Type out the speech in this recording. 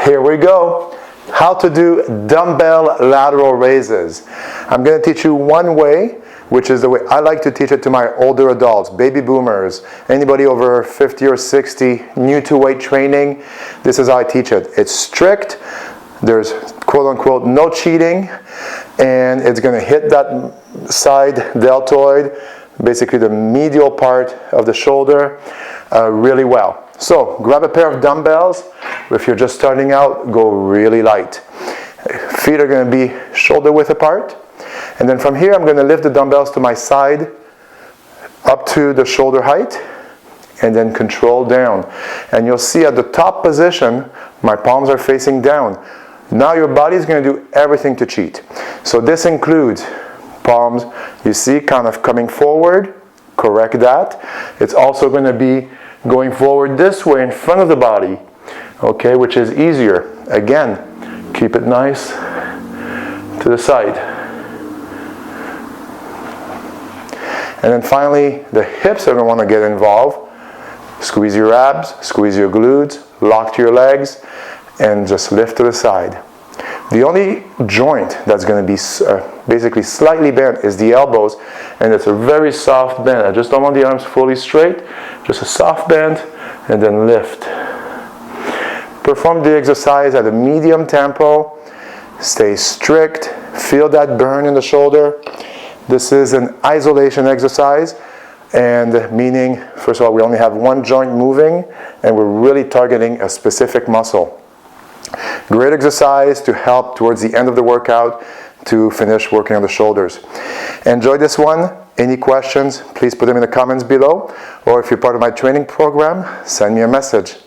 Here we go. How to do dumbbell lateral raises. I'm going to teach you one way, which is the way I like to teach it to my older adults, baby boomers, anybody over 50 or 60, new to weight training. This is how I teach it. It's strict. There's quote unquote no cheating, and it's going to hit that side deltoid, basically the medial part of the shoulder, really well. So grab a pair of dumbbells. If you're just starting out, go really light. Feet are going to be shoulder width apart. And then from here, I'm going to lift the dumbbells to my side, up to the shoulder height, and then control down. And you'll see at the top position, my palms are facing down. Now your body is going to do everything to cheat. So this includes palms, you see, kind of coming forward. Correct that. It's also going to be going forward this way in front of the body, okay, which is easier. Again, keep it nice to the side. And then finally, the hips are going to want to get involved. Squeeze your abs, squeeze your glutes, lock to your legs, and just lift to the side. The only joint that's going to be basically slightly bent is the elbows, and it's a very soft bend. I just don't want the arms fully straight, just a soft bend, and then lift. Perform the exercise at a medium tempo. Stay strict. Feel that burn in the shoulder. This is an isolation exercise, and meaning, first of all, we only have one joint moving, and we're really targeting a specific muscle. Great exercise to help towards the end of the workout to finish working on the shoulders. Enjoy this one. Any questions, please put them in the comments below. Or if you're part of my training program, send me a message.